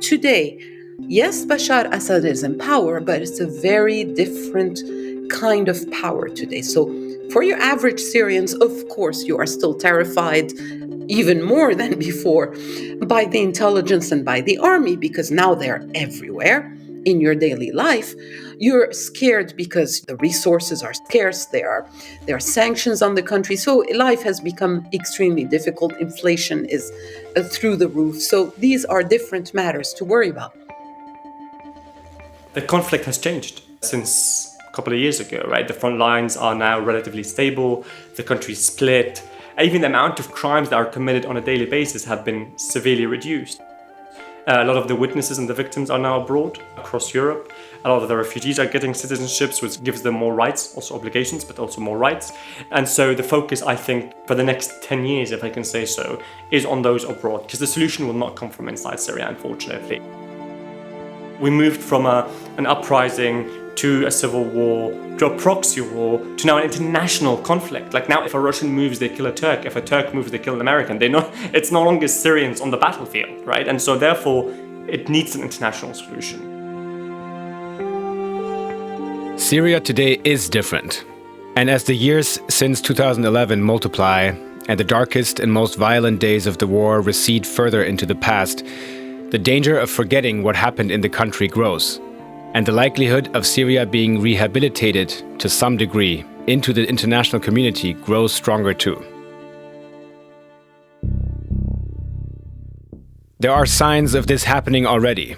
Today, yes, Bashar Assad is in power, but it's a very different kind of power today. So, for your average Syrians, of course, you are still terrified, even more than before, by the intelligence and by the army, because now they're everywhere in your daily life. You're scared because the resources are scarce, there are sanctions on the country. So life has become extremely difficult. Inflation is through the roof. So these are different matters to worry about. The conflict has changed since a couple of years ago, right? The front lines are now relatively stable, the country's split. Even the amount of crimes that are committed on a daily basis have been severely reduced. A lot of the witnesses and the victims are now abroad across Europe. A lot of the refugees are getting citizenships, which gives them more rights, also obligations, but also more rights. And so the focus, I think, for the next 10 years, if I can say so, is on those abroad, because the solution will not come from inside Syria, unfortunately. We moved from an uprising to a civil war, to a proxy war, to now an international conflict. Like now, if a Russian moves, they kill a Turk. If a Turk moves, they kill an American. It's no longer Syrians on the battlefield, right? And so therefore, it needs an international solution. Syria today is different. And as the years since 2011 multiply, and the darkest and most violent days of the war recede further into the past, the danger of forgetting what happened in the country grows, and the likelihood of Syria being rehabilitated to some degree into the international community grows stronger too. There are signs of this happening already.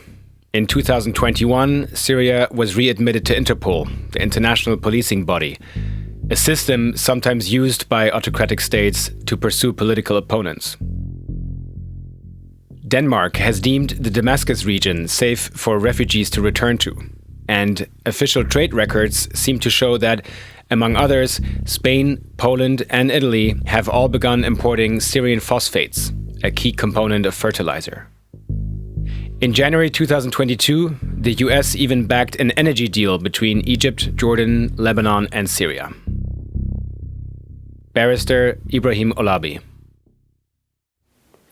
In 2021, Syria was readmitted to Interpol, the international policing body, a system sometimes used by autocratic states to pursue political opponents. Denmark has deemed the Damascus region safe for refugees to return to, and official trade records seem to show that, among others, Spain, Poland, and Italy have all begun importing Syrian phosphates, a key component of fertilizer. In January 2022, the US even backed an energy deal between Egypt, Jordan, Lebanon, and Syria. Barrister Ibrahim Olabi.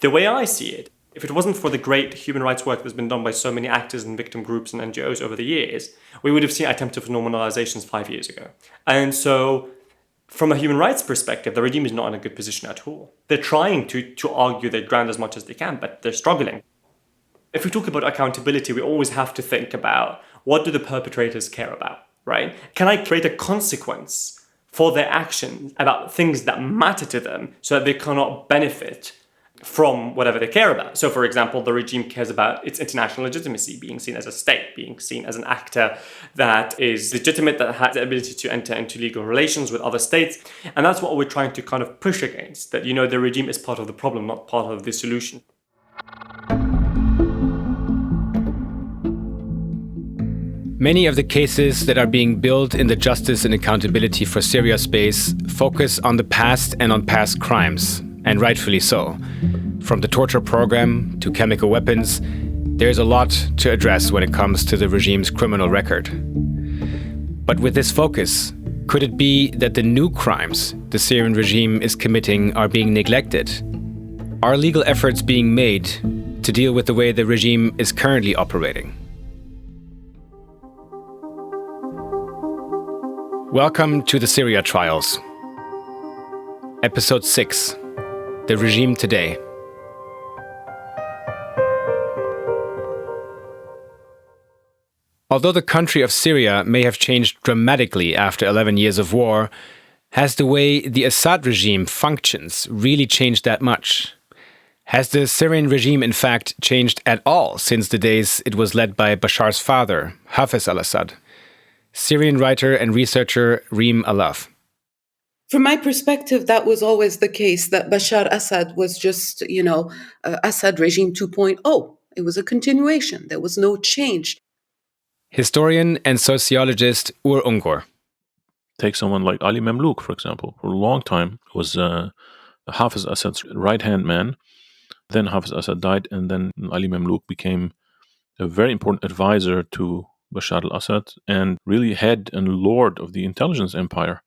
The way I see it, if it wasn't for the great human rights work that's been done by so many actors and victim groups and NGOs over the years, we would have seen attempts of normalizations 5 years ago. And so, from a human rights perspective, the regime is not in a good position at all. They're trying to argue their ground as much as they can, but they're struggling. If we talk about accountability, we always have to think about what do the perpetrators care about, right? Can I create a consequence for their actions about things that matter to them so that they cannot benefit from whatever they care about? So, for example, the regime cares about its international legitimacy, being seen as a state, being seen as an actor that is legitimate, that has the ability to enter into legal relations with other states. And that's what we're trying to kind of push against, that, the regime is part of the problem, not part of the solution. Many of the cases that are being built in the justice and accountability for Syria space focus on the past and on past crimes, and rightfully so. From the torture program to chemical weapons, there's a lot to address when it comes to the regime's criminal record. But with this focus, could it be that the new crimes the Syrian regime is committing are being neglected? Are legal efforts being made to deal with the way the regime is currently operating? Welcome to the Syria Trials. Episode 6. The Regime Today. Although the country of Syria may have changed dramatically after 11 years of war, has the way the Assad regime functions really changed that much? Has the Syrian regime in fact changed at all since the days it was led by Bashar's father, Hafez al-Assad? Syrian writer and researcher Reem Alaf. From my perspective, that was always the case, that Bashar Assad was just, Assad regime 2.0. It was a continuation. There was no change. Historian and sociologist Ur Ungur. Take someone like Ali Mamlouk, for example. For a long time, was Hafez Assad's right-hand man. Then Hafez Assad died, and then Ali Mamlouk became a very important advisor to Bashar al-Assad and really head and lord of the intelligence empire.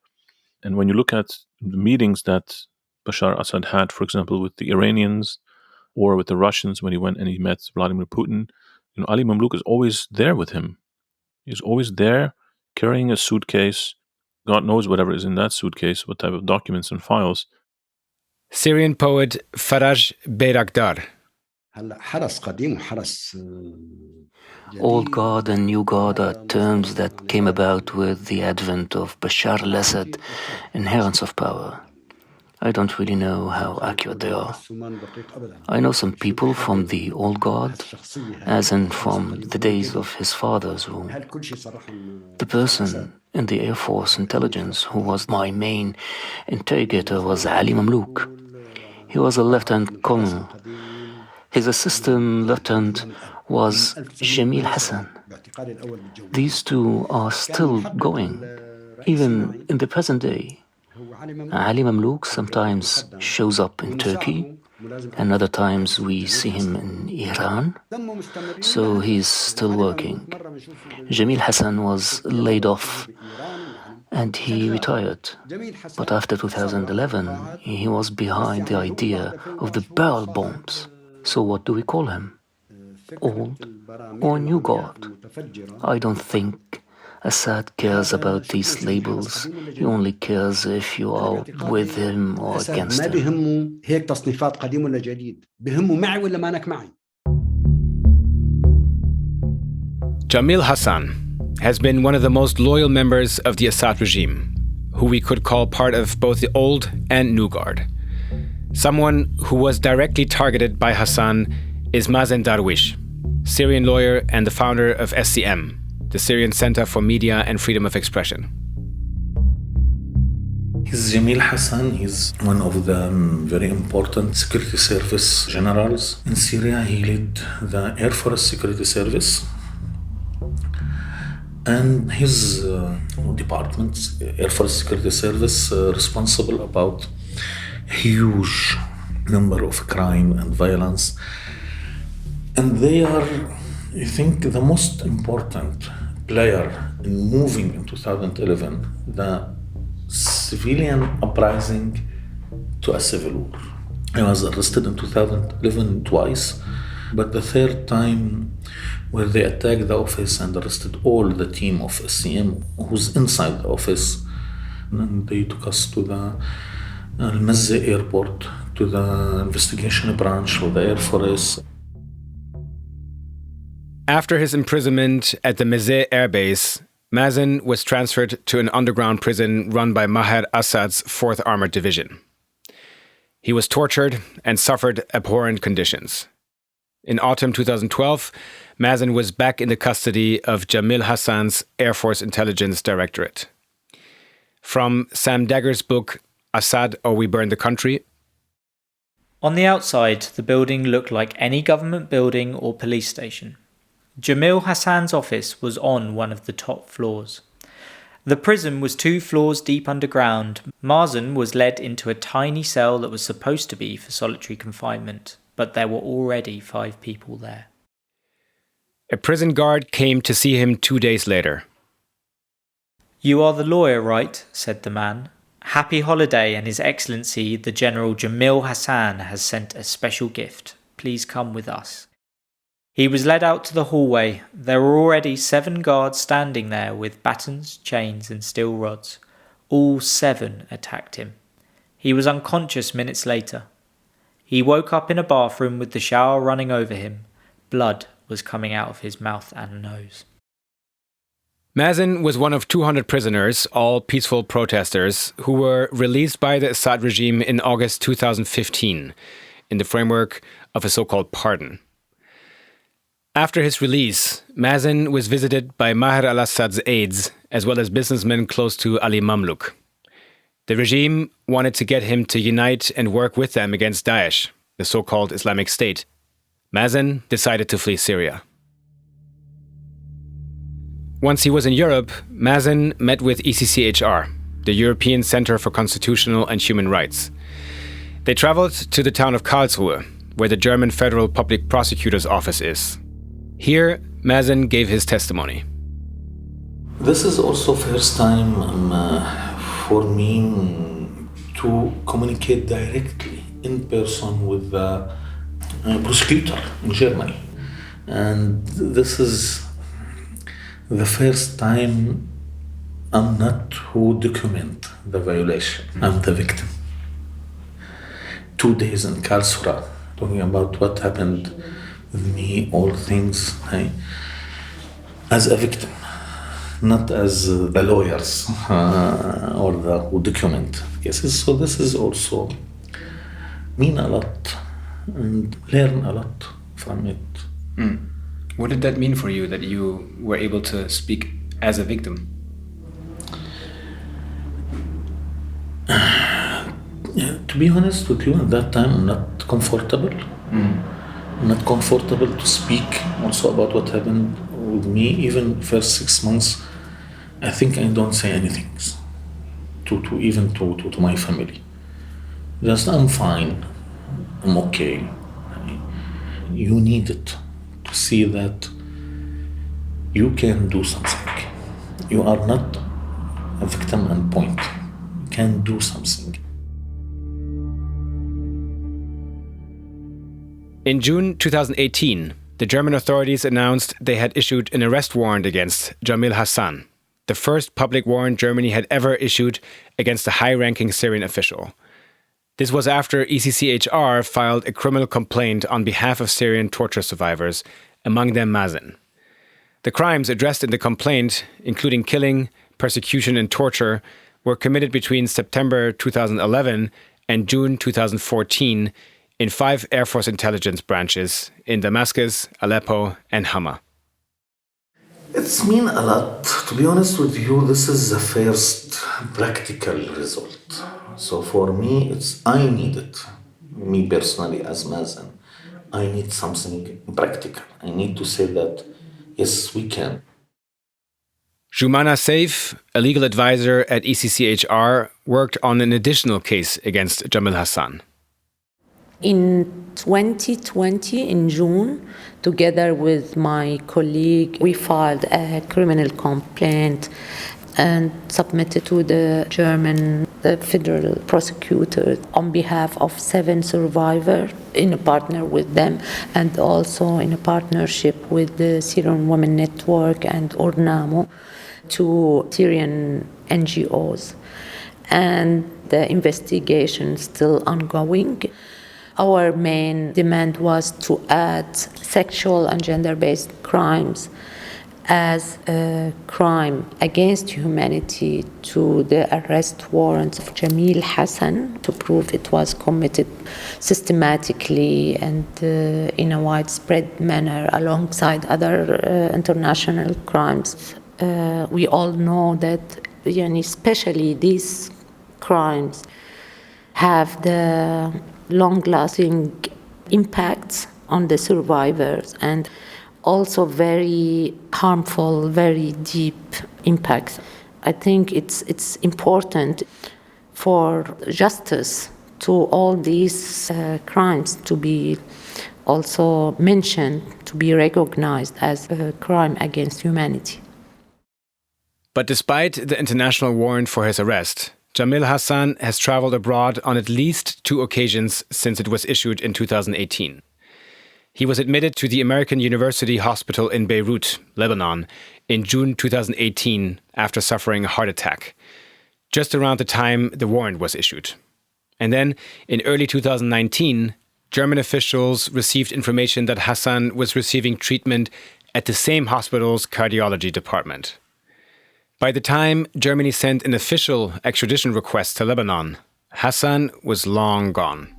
And when you look at the meetings that Bashar al-Assad had, for example, with the Iranians or with the Russians when he went and he met Vladimir Putin, Ali Mamlouk is always there with him. He's always there carrying a suitcase. God knows whatever is in that suitcase, what type of documents and files. Syrian poet Faraj Bayraktar. Old God and new God are terms that came about with the advent of Bashar al-Assad, inherence of power. I don't really know how accurate they are. I know some people from the old God, as in from the days of his father's rule. The person in the Air Force intelligence who was my main interrogator was Ali Mamlouk. He was a lieutenant colonel. His assistant lieutenant was Jamil Hassan. These two are still going, even in the present day. Ali Mamlouk sometimes shows up in Turkey, and other times we see him in Iran, so he's still working. Jamil Hassan was laid off and he retired, but after 2011 he was behind the idea of the barrel bombs. So what do we call him? Old or new God? I don't think Assad cares about these labels. He only cares if you are with him or against him. Jamil Hassan has been one of the most loyal members of the Assad regime, who we could call part of both the old and new guard. Someone who was directly targeted by Hassan is Mazen Darwish, Syrian lawyer and the founder of SCM, the Syrian Center for Media and Freedom of Expression. Jamil Hassan. He's one of the very important security service generals in Syria. He led the Air Force Security Service. And his department, Air Force Security Service, responsible about huge number of crime and violence. And they are, I think, the most important player in moving in 2011 the civilian uprising to a civil war. I was arrested in 2011 twice, but the third time where they attacked the office and arrested all the team of SCM who's inside the office, and they took us to the Al-Mazzi airport, to the investigation branch of the Air Force. After his imprisonment at the Mazzi Air Base, Mazen was transferred to an underground prison run by Maher Assad's 4th Armored Division. He was tortured and suffered abhorrent conditions. In autumn 2012, Mazen was back in the custody of Jamil Hassan's Air Force Intelligence Directorate. From Sam Dagger's book, Assad or We Burn the Country. On the outside, the building looked like any government building or police station. Jamil Hassan's office was on one of the top floors. The prison was 2 floors deep underground. Mazen was led into a tiny cell that was supposed to be for solitary confinement, but there were already 5 people there. A prison guard came to see him 2 days later. "You are the lawyer, right?" said the man. "Happy holiday, and His Excellency the General Jamil Hassan has sent a special gift. Please come with us." He was led out to the hallway. There were already 7 guards standing there with batons, chains and steel rods. All 7 attacked him. He was unconscious minutes later. He woke up in a bathroom with the shower running over him. Blood was coming out of his mouth and nose. Mazen was one of 200 prisoners, all peaceful protesters, who were released by the Assad regime in August 2015 in the framework of a so-called pardon. After his release, Mazen was visited by Maher al-Assad's aides, as well as businessmen close to Ali Mamlouk. The regime wanted to get him to unite and work with them against Daesh, the so-called Islamic State. Mazen decided to flee Syria. Once he was in Europe, Mazen met with ECCHR, the European Center for Constitutional and Human Rights. They traveled to the town of Karlsruhe, where the German Federal Public Prosecutor's Office is. Here, Mazen gave his testimony. This is also first time for me to communicate directly in person with the prosecutor in Germany. And this is the first time I'm not who document the violation. I'm the victim. 2 days in Karlsruhe, talking about what happened with me, all things, as a victim, not as the lawyers or the who document cases. So this is also mean a lot and learn a lot from it. What did that mean for you, that you were able to speak as a victim? To be honest with you, at that time, I'm not comfortable. I'm not comfortable to speak also about what happened with me. Even first 6 months, I think I don't say anything to my family. Just, I'm fine, I'm okay. You need it to see that you can do something. You are not a victim and point. You can do something. In June 2018, the German authorities announced they had issued an arrest warrant against Jamil Hassan, the first public warrant Germany had ever issued against a high-ranking Syrian official. This was after ECCHR filed a criminal complaint on behalf of Syrian torture survivors, among them Mazen. The crimes addressed in the complaint, including killing, persecution and torture, were committed between September 2011 and June 2014 in 5 Air Force intelligence branches in Damascus, Aleppo and Hama. It's mean a lot. To be honest with you, this is the first practical result. So for me, I need it. Me personally, as Mazen, I need something practical. I need to say that, yes, we can. Jumana Saif, a legal advisor at ECCHR, worked on an additional case against Jamil Hassan. In 2020, in June, together with my colleague, we filed a criminal complaint and submitted to the German federal prosecutor on behalf of 7 survivors, in a partner with them, and also in a partnership with the Syrian Women Network and Ornamo, 2 Syrian NGOs. And the investigation is still ongoing. Our main demand was to add sexual and gender-based crimes as a crime against humanity to the arrest warrant of Jamil Hassan to prove it was committed systematically and in a widespread manner alongside other international crimes. We all know that, especially these crimes have the long-lasting impacts on the survivors and also very harmful, very deep impacts. I think it's important for justice to all these crimes to be also mentioned, to be recognized as a crime against humanity. But despite the international warrant for his arrest, Jamil Hassan has traveled abroad on at least 2 occasions since it was issued in 2018. He was admitted to the American University Hospital in Beirut, Lebanon, in June 2018 after suffering a heart attack, just around the time the warrant was issued. And then, in early 2019, German officials received information that Hassan was receiving treatment at the same hospital's cardiology department. By the time Germany sent an official extradition request to Lebanon, Hassan was long gone.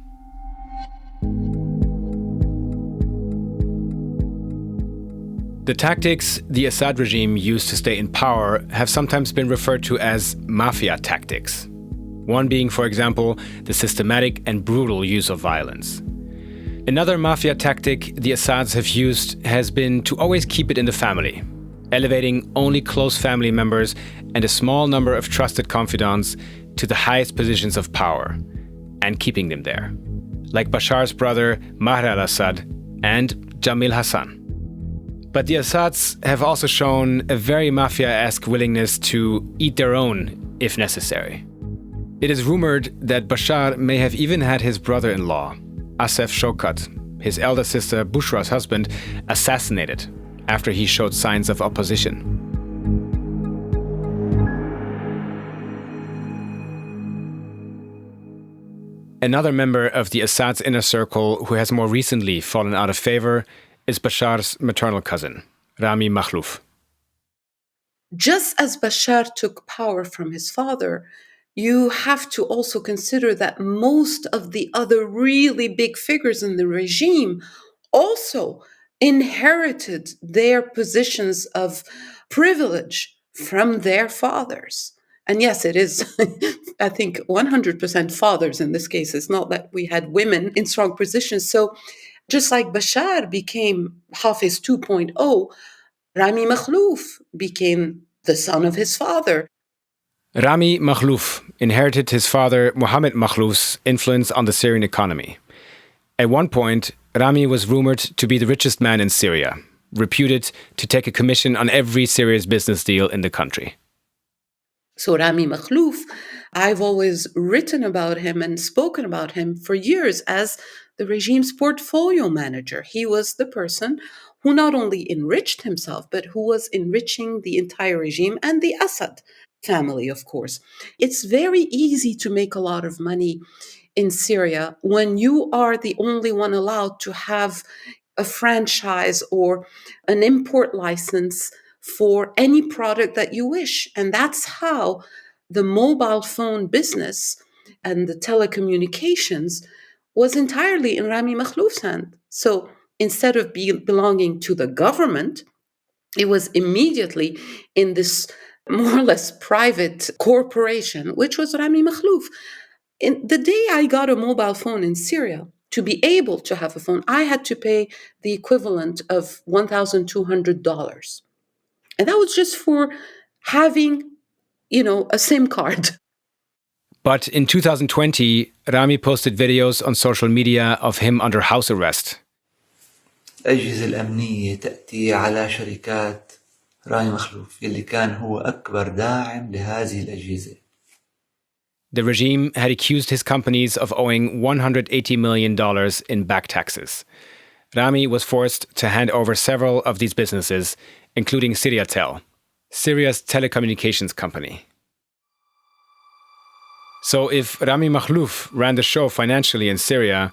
The tactics the Assad regime used to stay in power have sometimes been referred to as mafia tactics. One being, for example, the systematic and brutal use of violence. Another mafia tactic the Assads have used has been to always keep it in the family, elevating only close family members and a small number of trusted confidants to the highest positions of power, and keeping them there, like Bashar's brother Maher al-Assad and Jamil Hassan. But the Assads have also shown a very mafia-esque willingness to eat their own, if necessary. It is rumored that Bashar may have even had his brother-in-law, Asef Shokat, his elder sister Bushra's husband, assassinated after he showed signs of opposition. Another member of the Assad's inner circle who has more recently fallen out of favor is Bashar's maternal cousin, Rami Makhlouf. Just as Bashar took power from his father, you have to also consider that most of the other really big figures in the regime also inherited their positions of privilege from their fathers. And yes, it is, I think, 100% fathers in this case. It's not that we had women in strong positions. So just like Bashar became Hafiz 2.0, Rami Makhlouf became the son of his father. Rami Makhlouf inherited his father Mohammed Makhlouf's influence on the Syrian economy. At one point, Rami was rumored to be the richest man in Syria, reputed to take a commission on every serious business deal in the country. So Rami Makhlouf, I've always written about him and spoken about him for years as the regime's portfolio manager. He was the person who not only enriched himself, but who was enriching the entire regime and the Assad family, of course. It's very easy to make a lot of money in Syria when you are the only one allowed to have a franchise or an import license for any product that you wish. And that's how the mobile phone business and the telecommunications was entirely in Rami Makhlouf's hand. So instead of belonging to the government, it was immediately in this more or less private corporation, which was Rami Makhlouf. In the day I got a mobile phone in Syria, to be able to have a phone, I had to pay the equivalent of $1,200. And that was just for having, a SIM card. But in 2020, Rami posted videos on social media of him under house arrest. الأجهزة الأمنية تأتي على شركات رامي مخلوف اللي كان هو أكبر داعم لهذه الأجهزة. The regime had accused his companies of owing $180 million in back taxes. Rami was forced to hand over several of these businesses, including Syria Tel, Syria's telecommunications company. So if Rami Makhlouf ran the show financially in Syria,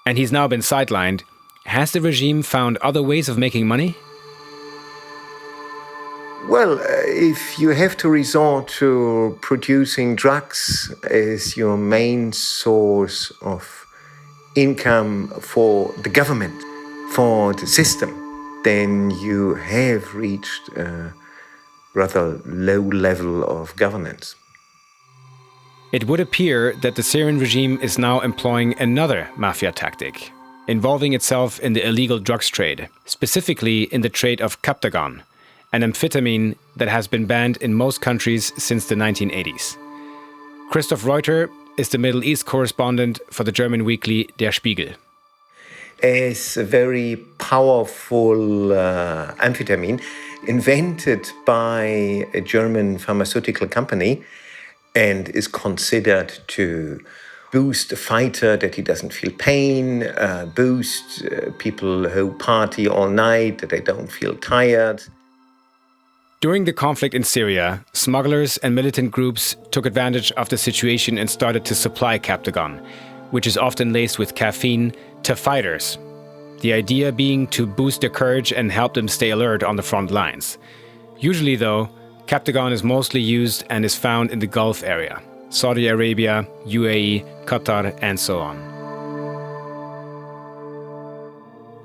and he's now been sidelined, has the regime found other ways of making money? Well, if you have to resort to producing drugs as your main source of income for the government, for the system, then you have reached a rather low level of governance. It would appear that the Syrian regime is now employing another mafia tactic, involving itself in the illegal drugs trade, specifically in the trade of Captagon, an amphetamine that has been banned in most countries since the 1980s. Christoph Reuter is the Middle East correspondent for the German weekly Der Spiegel. As a very powerful amphetamine invented by a German pharmaceutical company and is considered to boost a fighter that he doesn't feel pain, boost people who party all night, that they don't feel tired. During the conflict in Syria, smugglers and militant groups took advantage of the situation and started to supply Captagon, which is often laced with caffeine, to fighters. The idea being to boost their courage and help them stay alert on the front lines. Usually, though, Captagon is mostly used and is found in the Gulf area, Saudi Arabia, UAE, Qatar, and so on.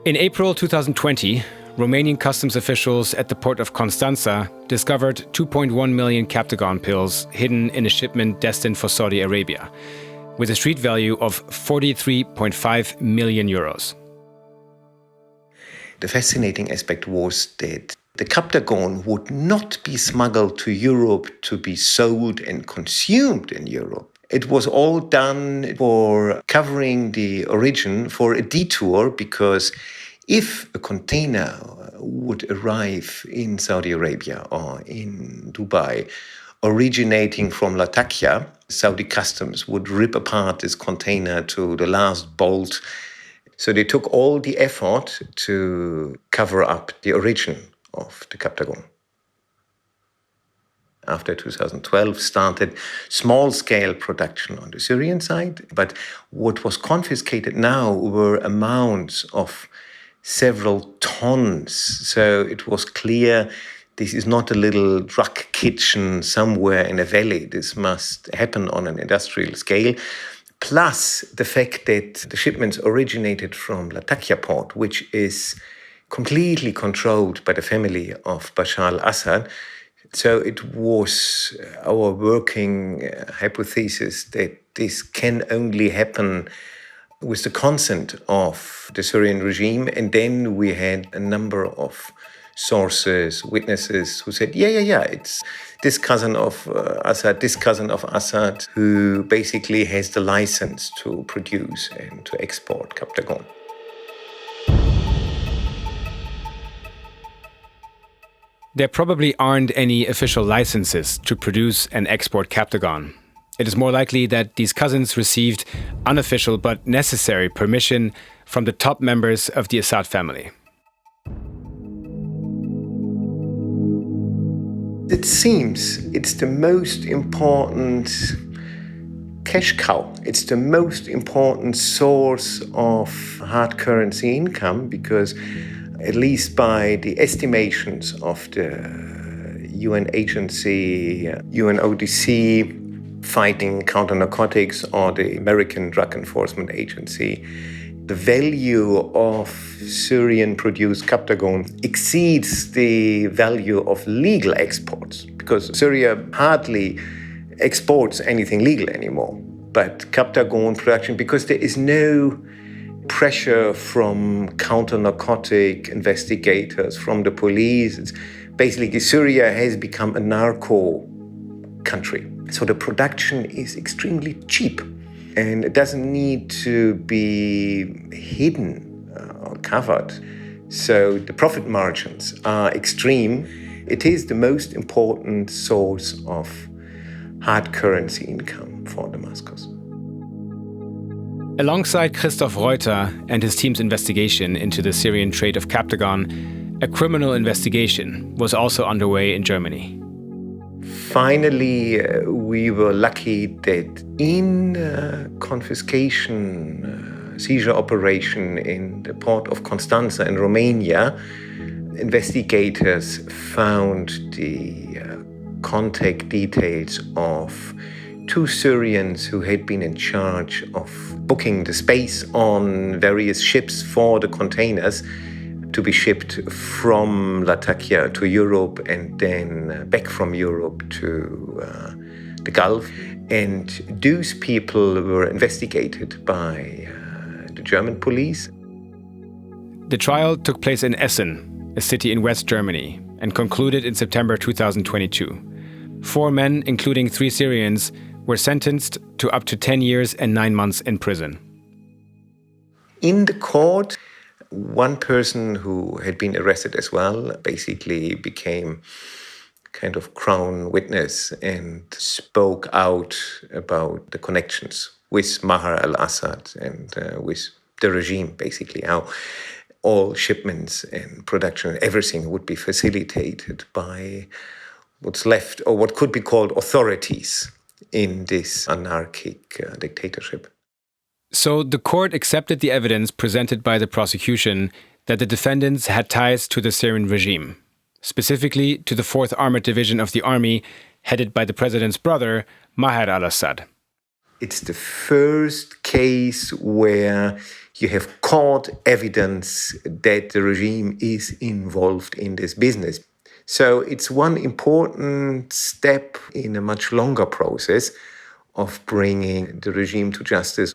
In April 2020, Romanian customs officials at the port of Constanța discovered 2.1 million Captagon pills hidden in a shipment destined for Saudi Arabia, with a street value of 43.5 million euros. The fascinating aspect was that the Captagon would not be smuggled to Europe to be sold and consumed in Europe. It was all done for covering the origin for a detour, because if a container would arrive in Saudi Arabia or in Dubai, originating from Latakia, Saudi customs would rip apart this container to the last bolt So they took all the effort to cover up the origin of the Captagon. After 2012, started small-scale production on the Syrian side. But what was confiscated now were amounts of several tons. So it was clear this is not a little drug kitchen somewhere in a valley. This must happen on an industrial scale. Plus the fact that the shipments originated from Latakia port, which is completely controlled by the family of Bashar al-Assad. So it was our working hypothesis that this can only happen with the consent of the Syrian regime. And then we had a number of sources, witnesses who said, yeah, it's this cousin of Assad, who basically has the license to produce and to export Captagon. There probably aren't any official licenses to produce and export Captagon. It is more likely that these cousins received unofficial but necessary permission from the top members of the Assad family. It seems it's the most important cash cow. It's the most important source of hard currency income because, at least by the estimations of the UN agency, UNODC, fighting counter-narcotics, or the American Drug Enforcement Agency, the value of Syrian-produced Captagon exceeds the value of legal exports, because Syria hardly exports anything legal anymore. But Captagon production, because there is no pressure from counter-narcotic investigators, from the police. It's basically, Syria has become a narco country. So the production is extremely cheap, and it doesn't need to be hidden or covered. So the profit margins are extreme. It is the most important source of hard currency income for Damascus. Alongside Christoph Reuter and his team's investigation into the Syrian trade of Captagon, a criminal investigation was also underway in Germany. Finally, we were lucky that in confiscation, seizure operation in the port of Constanța in Romania, investigators found the contact details of 2 Syrians who had been in charge of booking the space on various ships for the containers to be shipped from Latakia to Europe and then back from Europe to the Gulf. And those people were investigated by the German police. The trial took place in Essen, a city in West Germany, and concluded in September 2022. 4 men, including 3 Syrians, were sentenced to up to 10 years and 9 months in prison. In the court, one person who had been arrested as well basically became kind of crown witness and spoke out about the connections with Bashar al-Assad and with the regime, basically, how all shipments and production, everything would be facilitated by what's left, or what could be called authorities in this anarchic dictatorship. So the court accepted the evidence presented by the prosecution that the defendants had ties to the Syrian regime, specifically to the 4th Armored Division of the army, headed by the president's brother, Maher al-Assad. It's the first case where you have court evidence that the regime is involved in this business. So it's one important step in a much longer process of bringing the regime to justice.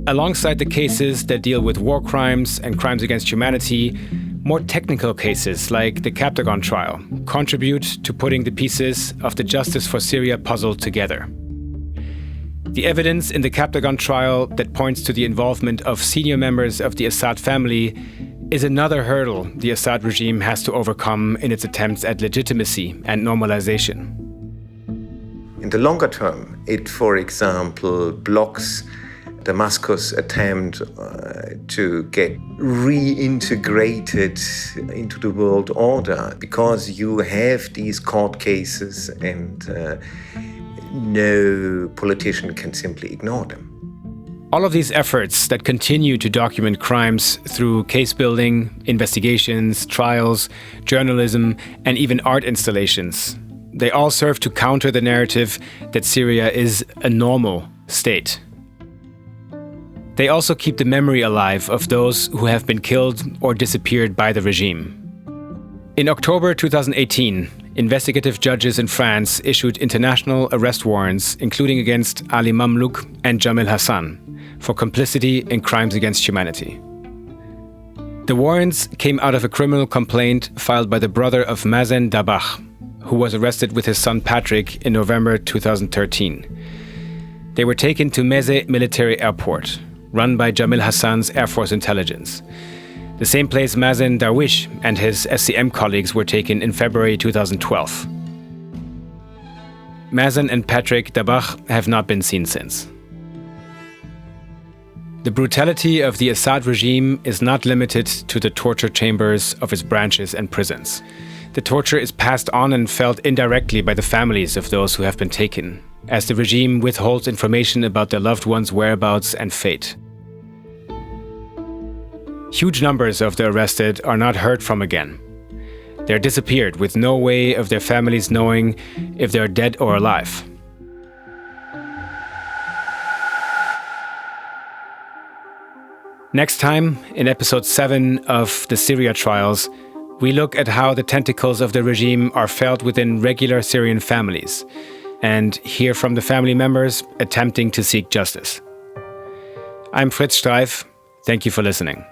Alongside the cases that deal with war crimes and crimes against humanity, more technical cases like the Captagon trial contribute to putting the pieces of the Justice for Syria puzzle together. The evidence in the Captagon trial that points to the involvement of senior members of the Assad family is another hurdle the Assad regime has to overcome in its attempts at legitimacy and normalization. In the longer term, it, for example, blocks Damascus' attempt to get reintegrated into the world order, because you have these court cases and no politician can simply ignore them. All of these efforts that continue to document crimes through case building, investigations, trials, journalism, and even art installations, they all serve to counter the narrative that Syria is a normal state. They also keep the memory alive of those who have been killed or disappeared by the regime. In October 2018, investigative judges in France issued international arrest warrants, including against Ali Mamlouk and Jamil Hassan, for complicity in crimes against humanity. The warrants came out of a criminal complaint filed by the brother of Mazen Dabakh, who was arrested with his son Patrick in November 2013. They were taken to Meze military airport, run by Jamil Hassan's Air Force Intelligence, the same place Mazen Darwish and his SCM colleagues were taken in February 2012. Mazen and Patrick Dabakh have not been seen since. The brutality of the Assad regime is not limited to the torture chambers of its branches and prisons. The torture is passed on and felt indirectly by the families of those who have been taken, as the regime withholds information about their loved ones' whereabouts and fate. Huge numbers of the arrested are not heard from again. They're disappeared with no way of their families knowing if they're dead or alive. Next time, in episode 7 of the Syria Trials, we look at how the tentacles of the regime are felt within regular Syrian families and hear from the family members attempting to seek justice. I'm Fritz Streiff. Thank you for listening.